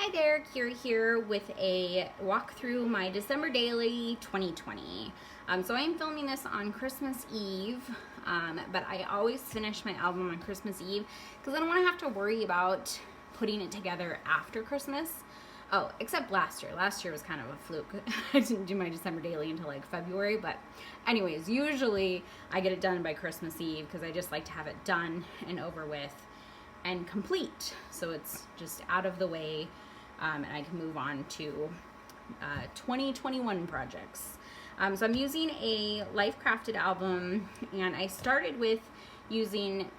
Hi there, Kira here with a walk through my December Daily 2020. So I'm filming this on Christmas Eve, but I always finish my album on Christmas Eve because I don't want to have to worry about putting it together after Christmas. Oh, except last year. Last year was kind of a fluke. I didn't do my December Daily until like February, but anyways, usually I get it done by Christmas Eve because I just like to have it done and over with and complete, so it's just out of the way, and I can move on to 2021 projects. So I'm using a Life Crafted album, and I started with using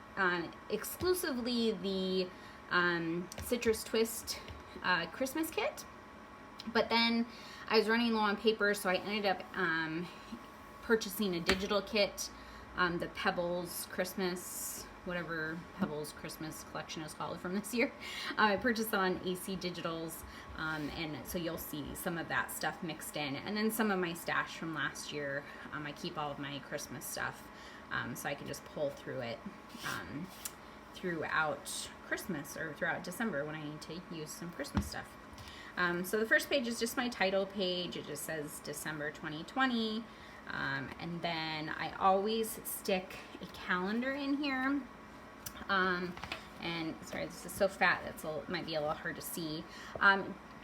exclusively the Citrus Twist Christmas kit, but then I was running low on paper, so I ended up purchasing a digital kit, the Pebbles Christmas, whatever Pebbles Christmas collection is called from this year. I purchased it on AC Digitals, and so you'll see some of that stuff mixed in, and then some of my stash from last year. I keep all of my Christmas stuff, so I can just pull through it throughout Christmas or throughout December when I need to use some Christmas stuff. So the first page is just my title page. It just says December 2020. And then I always stick a calendar in here. And sorry, this is so fat, it might be a little hard to see.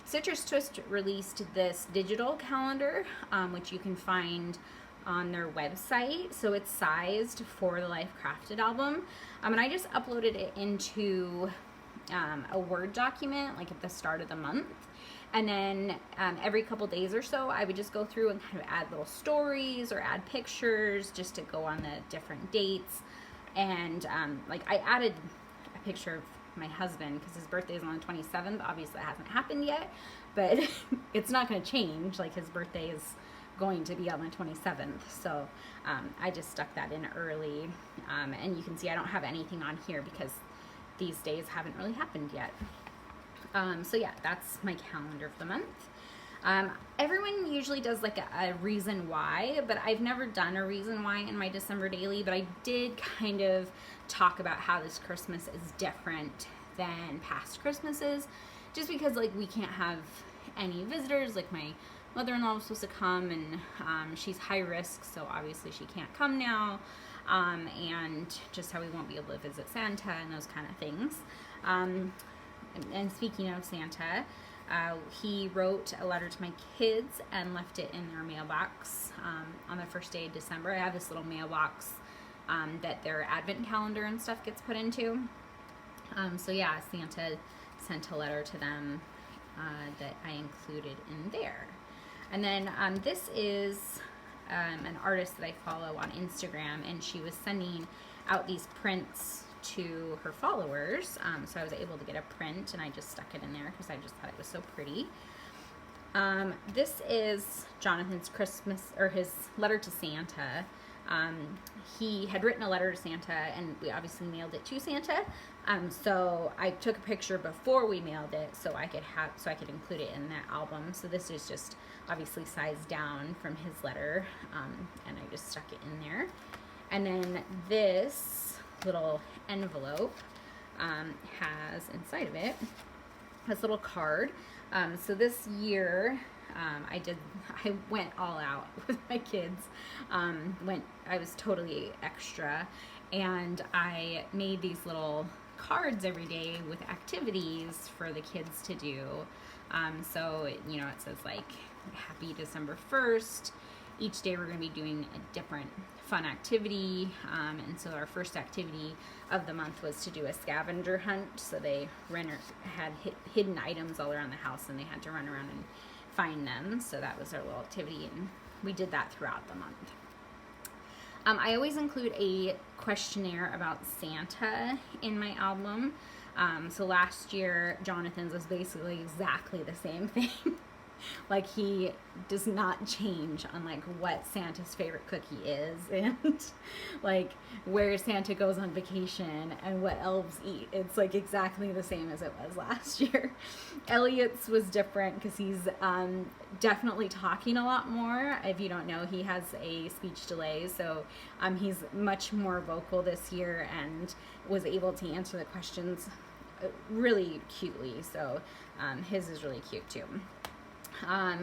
Citrus Twist released this digital calendar, which you can find on their website. So it's sized for the Life Crafted album. And I just uploaded it into a Word document, like at the start of the month. And then every couple days or so, I would just go through and kind of add little stories or add pictures just to go on the different dates. And like I added a picture of my husband because his birthday is on the 27th. Obviously, it hasn't happened yet, but it's not going to change. Like his birthday is going to be on the 27th. So I just stuck that in early. And you can see I don't have anything on here because these days haven't really happened yet. So yeah, that's my calendar for the month. Everyone usually does like a reason why, but I've never done a reason why in my December Daily, but I did kind of talk about how this Christmas is different than past Christmases, just because like we can't have any visitors. Like my mother-in-law was supposed to come, and she's high risk, so obviously she can't come now, and just how we won't be able to visit Santa and those kind of things. And speaking of Santa, he wrote a letter to my kids and left it in their mailbox on the first day of December. I have this little mailbox that their advent calendar and stuff gets put into. So yeah, Santa sent a letter to them that I included in there. And then this is an artist that I follow on Instagram, and she was sending out these prints to her followers, so I was able to get a print, and I just stuck it in there because I just thought it was so pretty. This is Jonathan's Christmas, or his letter to Santa. He had written a letter to Santa, and we obviously mailed it to Santa. So I took a picture before we mailed it, so I could include it in that album. So this is just obviously sized down from his letter, and I just stuck it in there. And then this little envelope has inside of it this little card. So this year I went all out with my kids. I was totally extra, and I made these little cards every day with activities for the kids to do. So it says like Happy December 1st. Each day we're going to be doing a different fun activity, and so our first activity of the month was to do a scavenger hunt. So they had hidden items all around the house, and they had to run around and find them. So that was our little activity, and we did that throughout the month. I always include a questionnaire about Santa in my album. So last year, Jonathan's was basically exactly the same thing. Like he does not change on like what Santa's favorite cookie is, and like where Santa goes on vacation and what elves eat. It's like exactly the same as it was last year. Elliot's was different because he's definitely talking a lot more. If you don't know, he has a speech delay, so he's much more vocal this year and was able to answer the questions really cutely. So his is really cute too.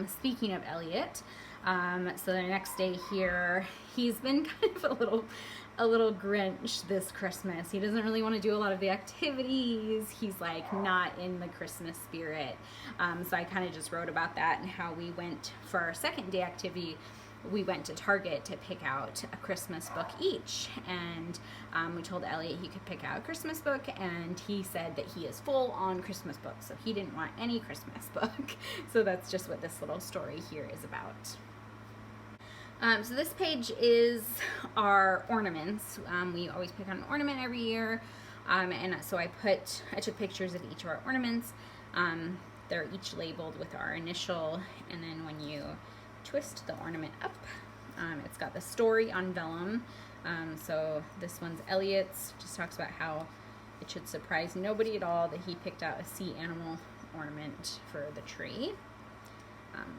Speaking of Elliot, so the next day here, he's been kind of a little Grinch this Christmas. He doesn't really want to do a lot of the activities. He's like not in the Christmas spirit. So I kind of just wrote about that and how we went for our second day activity. We went to Target to pick out a Christmas book each, and we told Elliot he could pick out a Christmas book, and he said that he is full on Christmas books, so he didn't want any Christmas book. So that's just what this little story here is about. So this page is our ornaments. We always pick out an ornament every year, and so I took pictures of each of our ornaments. They're each labeled with our initial, and then when you twist the ornament up, it's got the story on vellum. So this one's Elliot's, just talks about how it should surprise nobody at all that he picked out a sea animal ornament for the tree.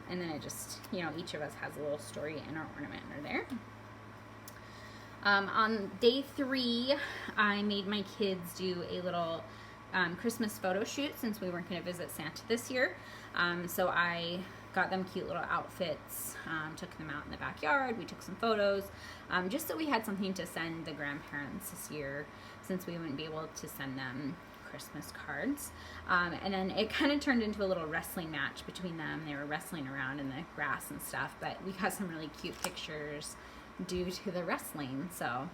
And then it just, each of us has a little story in our ornament under there. On day 3, I made my kids do a little Christmas photo shoot since we weren't going to visit Santa this year. So I got them cute little outfits, took them out in the backyard, we took some photos, just so we had something to send the grandparents this year since we wouldn't be able to send them Christmas cards. And then it kind of turned into a little wrestling match between them. They were wrestling around in the grass and stuff, but we got some really cute pictures due to the wrestling, so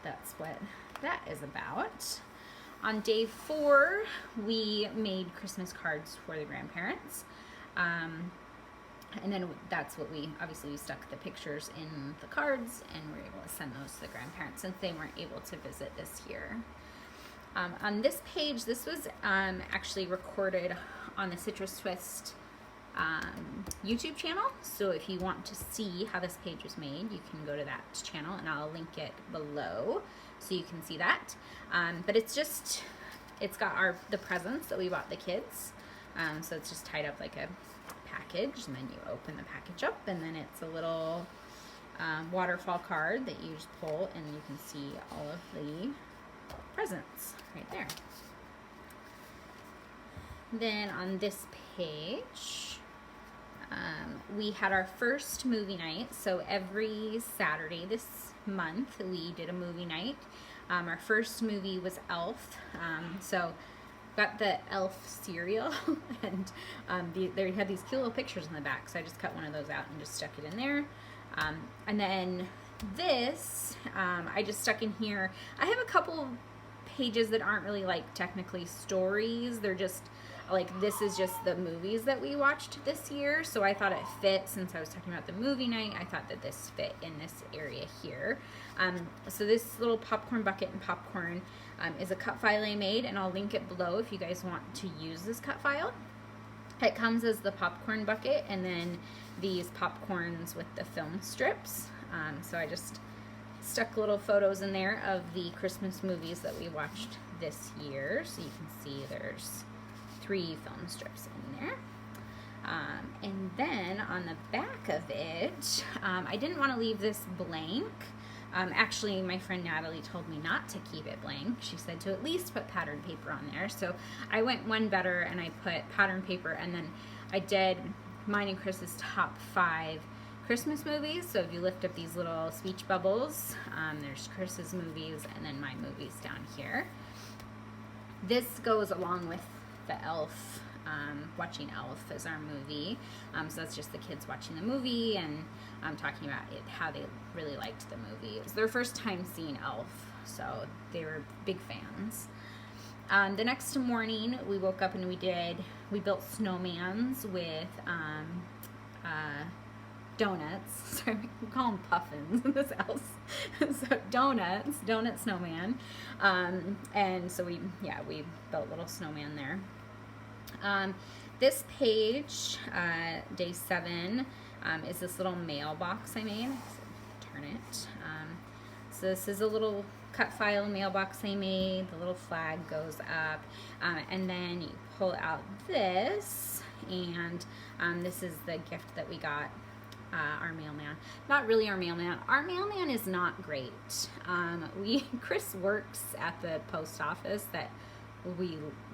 that's what that is about. On day 4, we made Christmas cards for the grandparents. And then that's what we stuck the pictures in the cards, and we're able to send those to the grandparents since they weren't able to visit this year. On this page, this was actually recorded on the Citrus Twist YouTube channel. So if you want to see how this page was made, you can go to that channel, and I'll link it below so you can see that. But it's got the presents that we bought the kids. So it's just tied up like a package, and then you open the package up, and then it's a little waterfall card that you just pull, and you can see all of the presents right there. Then on this page, we had our first movie night. So every Saturday this month, we did a movie night. Our first movie was Elf. So got the Elf cereal, and they had these cute little pictures in the back, so I just cut one of those out and just stuck it in there. And then this, I just stuck in here. I have a couple pages that aren't really like technically stories. They're just like, this is just the movies that we watched this year, so I thought it fit, since I was talking about the movie night, I thought that this fit in this area here. So this little popcorn bucket and popcorn is a cut file I made, and I'll link it below if you guys want to use this cut file. It comes as the popcorn bucket, and then these popcorns with the film strips. So I just stuck little photos in there of the Christmas movies that we watched this year, so you can see there's 3 film strips in there. And then on the back of it, I didn't want to leave this blank. Actually, my friend Natalie told me not to keep it blank. She said to at least put pattern paper on there. So I went one better, and I put pattern paper, and then I did mine and Chris's top 5 Christmas movies. So if you lift up these little speech bubbles, there's Chris's movies and then my movies down here. This goes along with the Elf, watching Elf as our movie. So that's just the kids watching the movie and talking about how they really liked the movie. It was their first time seeing Elf, so they were big fans. The next morning, we woke up and we built snowmans with donuts. Sorry, we call them puffins in this house. So donut snowman. And so we built a little snowman there. This page, day 7, is this little mailbox I made. Turn it. So this is a little cut file mailbox I made. The little flag goes up, and then you pull out this, and this is the gift that we got our mailman. Not really our mailman. Our mailman is not great. Chris works at the post office that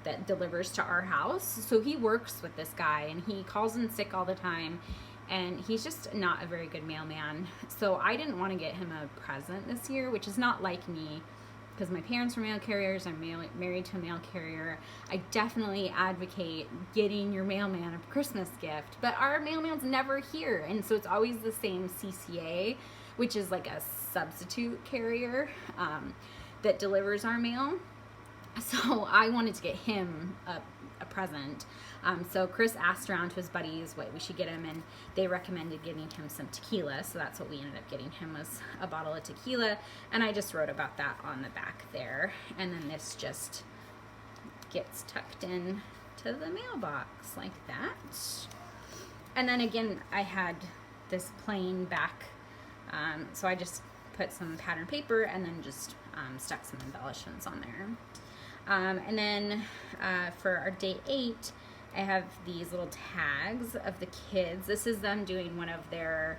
that delivers to our house. So he works with this guy, and he calls in sick all the time, and he's just not a very good mailman. So I didn't want to get him a present this year, which is not like me, because my parents were mail carriers. I'm married to a mail carrier. I definitely advocate getting your mailman a Christmas gift, but our mailman's never here, and so it's always the same CCA, which is like a substitute carrier that delivers our mail. So I wanted to get him a present. So Chris asked around to his buddies what we should get him, and they recommended getting him some tequila. So that's what we ended up getting him, was a bottle of tequila. And I just wrote about that on the back there. And then this just gets tucked in to the mailbox like that. And then again, I had this plain back. So I just put some pattern paper and then just stuck some embellishments on there. And then for our day 8, I have these little tags of the kids. This is them doing one of their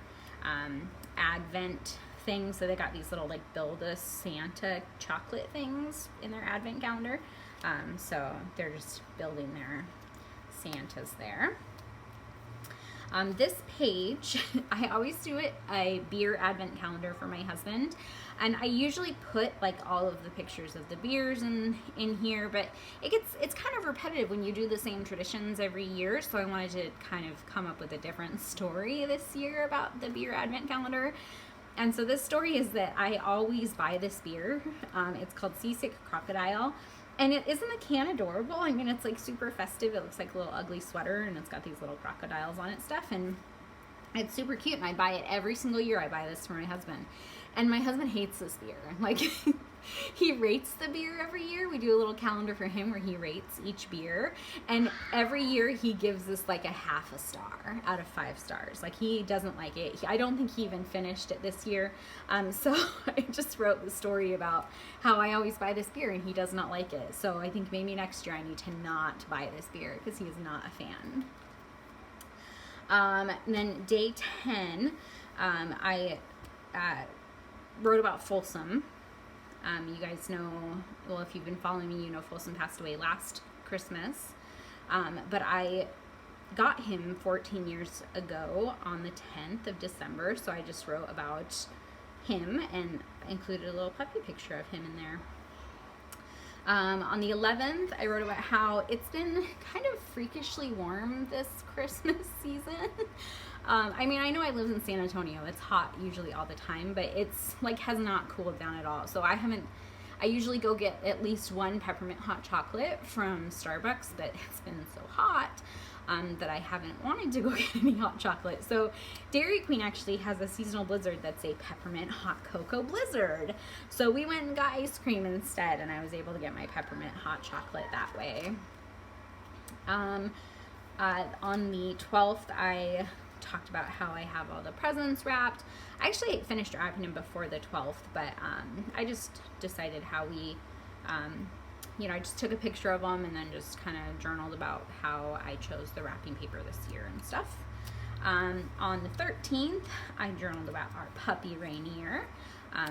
Advent things. So they got these little like Build a Santa chocolate things in their Advent calendar. So they're just building their Santas there. This page, I always do a beer Advent calendar for my husband, and I usually put like all of the pictures of the beers in here, but it's kind of repetitive when you do the same traditions every year, so I wanted to kind of come up with a different story this year about the beer Advent calendar. And so this story is that I always buy this beer. It's called Seasick Crocodile. And isn't the can adorable? I mean, it's like super festive. It looks like a little ugly sweater, and it's got these little crocodiles on it stuff, and it's super cute, and I buy it every single year. I buy this for my husband. And my husband hates this beer. Like, he rates the beer every year. We do a little calendar for him where he rates each beer, and every year he gives us like a half a star out of 5 stars. Like, he doesn't like it. I don't think he even finished it this year. So I just wrote the story about how I always buy this beer and he does not like it. So I think maybe next year I need to not buy this beer because he is not a fan. And then day 10, I wrote about Folsom. You guys know, well, if you've been following me, you know Folsom passed away last Christmas. But I got him 14 years ago on the 10th of December, so I just wrote about him and included a little puppy picture of him in there. On the 11th, I wrote about how it's been kind of freakishly warm this Christmas season. I mean, I know I live in San Antonio. It's hot usually all the time, but it's like has not cooled down at all. So I usually go get at least one peppermint hot chocolate from Starbucks, but it's been so hot that I haven't wanted to go get any hot chocolate. So Dairy Queen actually has a seasonal blizzard that's a peppermint hot cocoa blizzard. So we went and got ice cream instead, and I was able to get my peppermint hot chocolate that way. On the 12th, I talked about how I have all the presents wrapped. I actually finished wrapping them before the 12th, but I just decided how we I just took a picture of them and then just kind of journaled about how I chose the wrapping paper this year and stuff. On the 13th, I journaled about our puppy Rainier.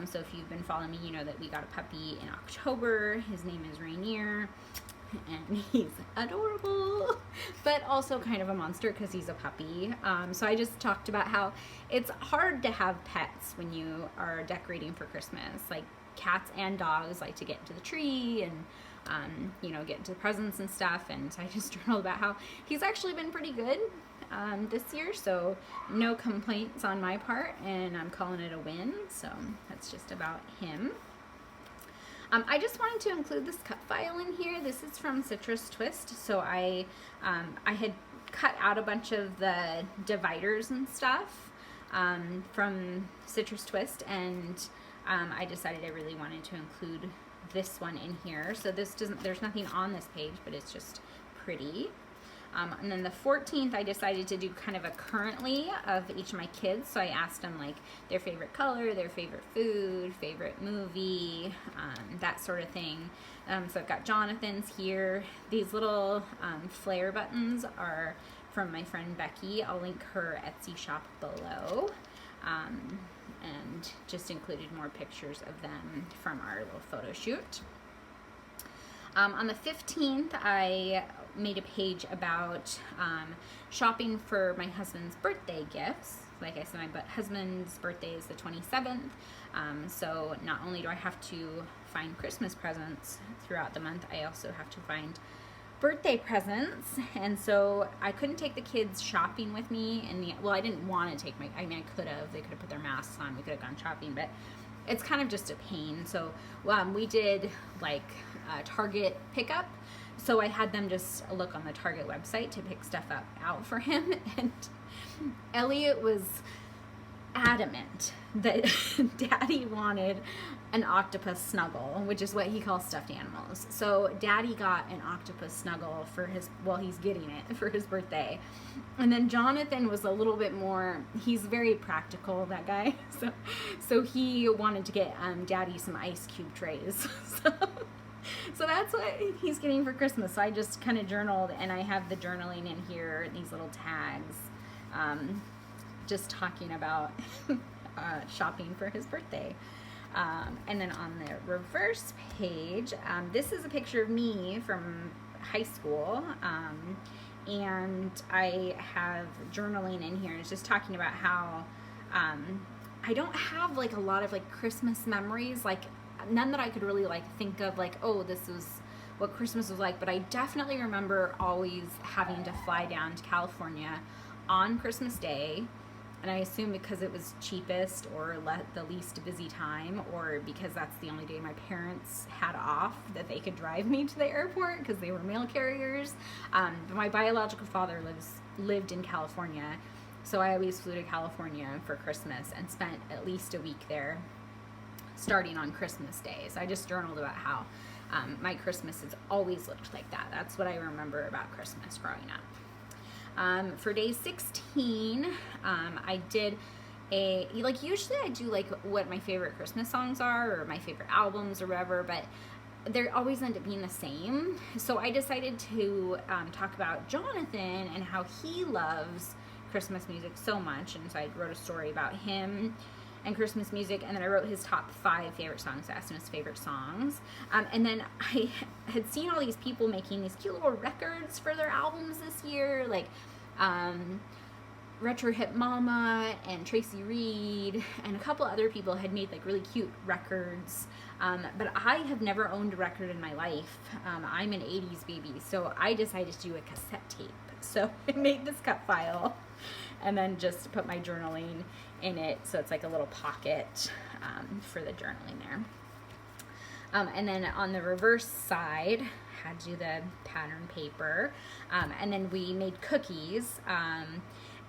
So if you've been following me, you know that we got a puppy in October. His name is Rainier, and he's adorable, but also kind of a monster because he's a puppy. So I just talked about how it's hard to have pets when you are decorating for Christmas. Like, cats and dogs like to get into the tree and get into the presents and stuff, and so I just journaled about how he's actually been pretty good this year, so no complaints on my part, and I'm calling it a win. So that's just about him. I just wanted to include this cut file in here. This is from Citrus Twist. So I had cut out a bunch of the dividers and stuff from Citrus Twist, and I decided I really wanted to include this one in here. So there's nothing on this page, but it's just pretty. And then the 14th, I decided to do kind of a currently of each of my kids. So I asked them like their favorite color, their favorite food, favorite movie, that sort of thing. So I've got Jonathan's here. These little flare buttons are from my friend Becky. I'll link her Etsy shop below. And just included more pictures of them from our little photo shoot. On the 15th, I made a page about shopping for my husband's birthday gifts. Like I said, my husband's birthday is the 27th, so not only do I have to find Christmas presents throughout the month, I also have to find birthday presents. And so I couldn't take the kids shopping with me, and well, I didn't want to take I could have. They could have put their masks on. We could have gone shopping, but it's kind of just a pain. So we did like Target pickup. So I had them just look on the Target website to pick stuff out for him. And Elliot was adamant that Daddy wanted an octopus snuggle, which is what he calls stuffed animals. So Daddy got an octopus snuggle he's getting it for his birthday. And then Jonathan was a little bit more, he's very practical, that guy. So he wanted to get Daddy some ice cube trays. So that's what he's getting for Christmas. So I just kind of journaled, and I have the journaling in here, these little tags, just talking about shopping for his birthday. And then on the reverse page, this is a picture of me from high school, and I have journaling in here, and it's just talking about how I don't have like a lot of like Christmas memories, like none that I could really like think of like, oh, this was what Christmas was like, but I definitely remember always having to fly down to California on Christmas Day. And I assume because it was cheapest or the least busy time, or because that's the only day my parents had off that they could drive me to the airport because they were mail carriers. But my biological father lived in California, so I always flew to California for Christmas and spent at least a week there, starting on Christmas Day. So I just journaled about how my Christmas has always looked like that. That's what I remember about Christmas growing up. For day 16, I did usually I do like what my favorite Christmas songs are or my favorite albums or whatever, but they always end up being the same. So I decided to talk about Jonathan and how he loves Christmas music so much. And so I wrote a story about him and Christmas music, and then I wrote his top 5 favorite songs. I asked him his favorite songs, and then I had seen all these people making these cute little records for their albums this year, like Retro Hip Mama and Tracy Reed and a couple other people had made like really cute records, but I have never owned a record in my life. I'm an 80s baby, so I decided to do a cassette tape. So I made this cut file and then just put my journaling in it, so it's like a little pocket for the journaling there. And then on the reverse side, had to do the pattern paper, and then we made cookies.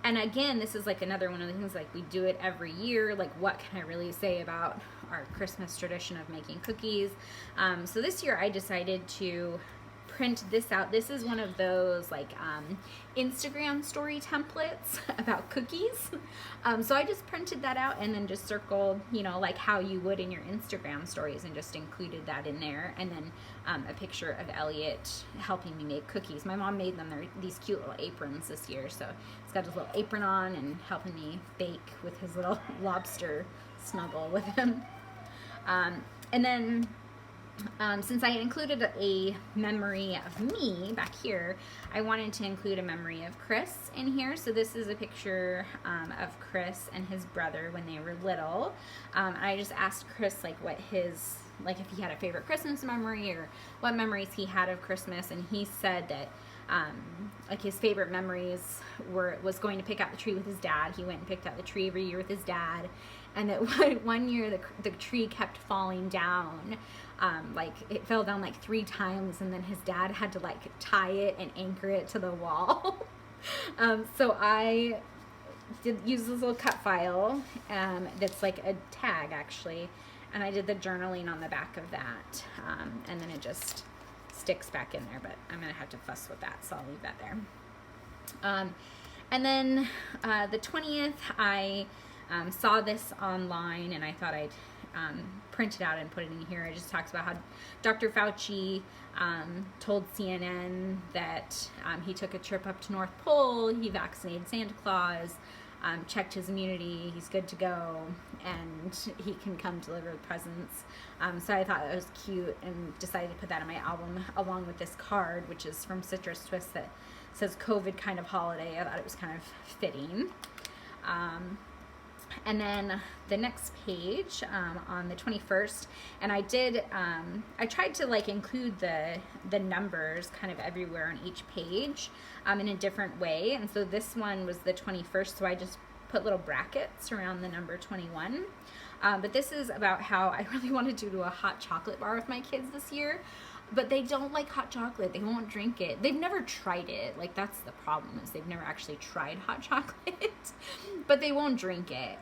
And again, this is like another one of the things, like we do it every year. Like, what can I really say about our Christmas tradition of making cookies? So this year I decided to print this out. This is one of those like Instagram story templates about cookies. So I just printed that out and then just circled, like how you would in your Instagram stories, and just included that in there. And then a picture of Elliot helping me make cookies. My mom made them. They're these cute little aprons this year. So he's got his little apron on and helping me bake with his little lobster snuggle with him. And then since I included a memory of me back here, I wanted to include a memory of Chris in here. So this is a picture of Chris and his brother when they were little. I just asked Chris like if he had a favorite Christmas memory or what memories he had of Christmas, and he said that like his favorite memories was going to pick out the tree with his dad. He went and picked out the tree every year with his dad, and that one year the tree kept falling down. Like it fell down like 3 times, and then his dad had to like tie it and anchor it to the wall. So I did use this little cut file that's like a tag actually, and I did the journaling on the back of that, and then it just sticks back in there, but I'm gonna have to fuss with that, so I'll leave that there. And then the 20th, I saw this online, and I thought I'd print it out and put it in here. It just talks about how Dr. Fauci told CNN that he took a trip up to North Pole, he vaccinated Santa Claus, checked his immunity, he's good to go, and he can come deliver the presents. So I thought that was cute and decided to put that in my album along with this card, which is from Citrus Twist that says COVID kind of holiday. I thought it was kind of fitting. And then the next page, on the 21st, and I tried to like include the numbers kind of everywhere on each page, in a different way. And so this one was the 21st, so I just put little brackets around the number 21. But this is about how I really wanted to do a hot chocolate bar with my kids this year. But they don't like hot chocolate. They won't drink it. They've never tried it. Like, that's the problem, is they've never actually tried hot chocolate. But they won't drink it.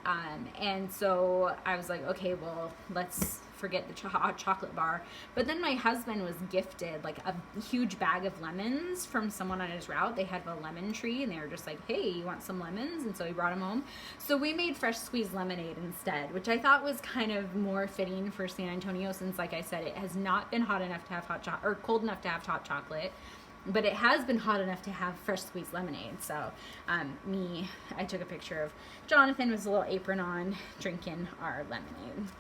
And so I was like, okay, well, let's forget the hot chocolate bar. But then my husband was gifted like a huge bag of lemons from someone on his route. They had a lemon tree, and they were just like, hey, you want some lemons? And so he brought them home. So we made fresh squeezed lemonade instead, which I thought was kind of more fitting for San Antonio, since, like I said, it has not been hot enough to have hot chocolate, or cold enough to have hot chocolate, but it has been hot enough to have fresh squeezed lemonade. So I took a picture of Jonathan with his little apron on, drinking our lemonade.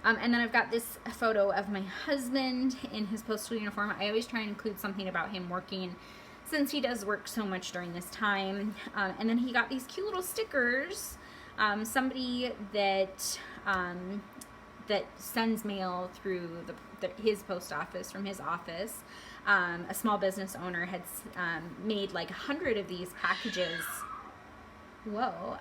And then I've got this photo of my husband in his postal uniform. I always try and include something about him working, since he does work so much during this time. And then he got these cute little stickers. Somebody that sends mail through his post office, from his office. A small business owner had made like 100 of these packages. Whoa.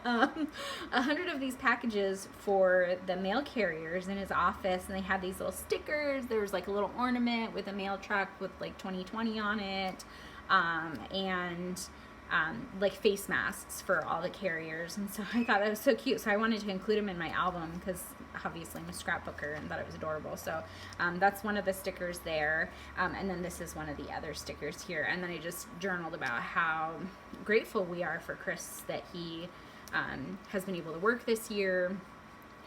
100 of these packages for the mail carriers in his office, and they had these little stickers. There was like a little ornament with a mail truck with like 2020 on it, and like face masks for all the carriers. And so I thought that was so cute, so I wanted to include them in my album, because obviously I'm a scrapbooker and thought it was adorable. So that's one of the stickers there, and then this is one of the other stickers here. And then I just journaled about how grateful we are for Chris, that he has been able to work this year,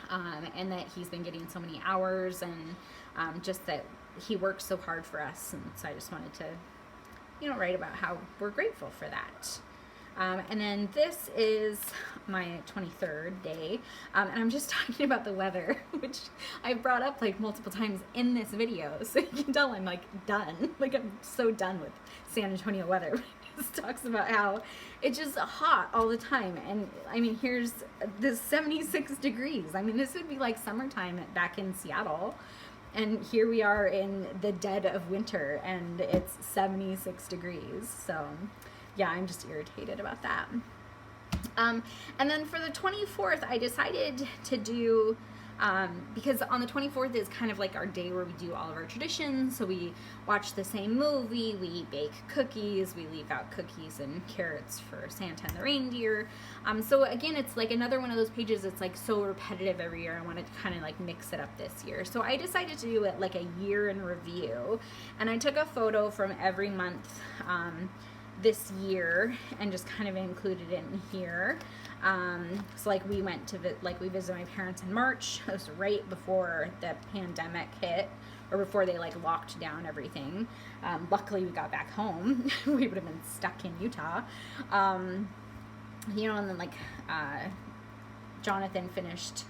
and that he's been getting so many hours, and just that he works so hard for us. And so I just wanted to write about how we're grateful for that. And then this is my 23rd day, and I'm just talking about the weather, which I brought up like multiple times in this video, so you can tell I'm like done. Like, I'm so done with San Antonio weather. It just talks about how it's just hot all the time, and I mean, here's this 76 degrees. I mean, this would be like summertime back in Seattle. And here we are in the dead of winter, and it's 76 degrees. So, yeah, I'm just irritated about that. And then for the 24th, I decided to do, because on the 24th is kind of like our day where we do all of our traditions. So we watch the same movie, we bake cookies, we leave out cookies and carrots for Santa and the reindeer. So again, it's like another one of those pages that's like so repetitive every year. I wanted to kind of like mix it up this year. So I decided to do it like a year in review. And I took a photo from every month this year and just kind of included it in here. So like we went to we visited my parents in March. It was right before the pandemic hit, or before they like locked down everything. Luckily we got back home. We would have been stuck in Utah. And then like Jonathan finished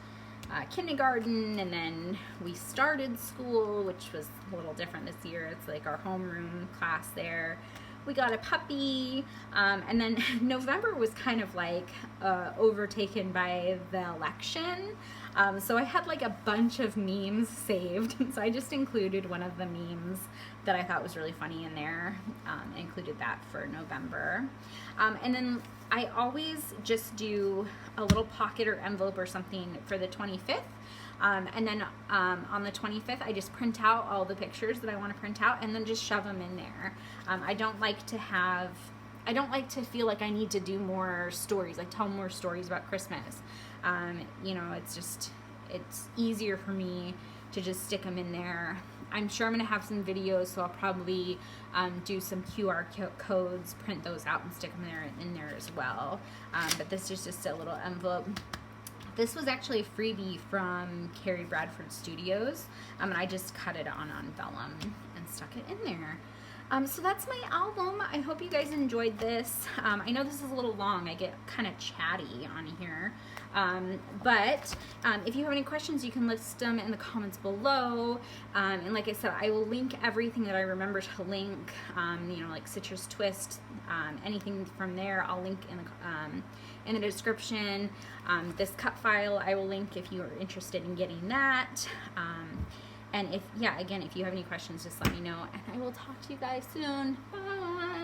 kindergarten, and then we started school, which was a little different this year. It's like our homeroom class there. We got a puppy, and then November was kind of like overtaken by the election. So I had like a bunch of memes saved, and so I just included one of the memes that I thought was really funny in there. Included that for November. And then I always just do a little pocket or envelope or something for the 25th. And then on the 25th, I just print out all the pictures that I want to print out, and then just shove them in there. I don't like to feel like I need to do more stories, like tell more stories about Christmas. It's easier for me to just stick them in there. I'm sure I'm going to have some videos, so I'll probably do some QR codes, print those out, and stick them in there as well. But this is just a little envelope. This was actually a freebie from Carrie Bradford Studios, and I just cut it on vellum and stuck it in there. So that's my album. I hope you guys enjoyed this. I know this is a little long. I get kind of chatty on here. But if you have any questions, you can list them in the comments below. And like I said, I will link everything that I remember to link, you know, like Citrus Twist, anything from there, I'll link in the description. This cut file I will link if you are interested in getting that. And if you have any questions, just let me know, and I will talk to you guys soon. Bye.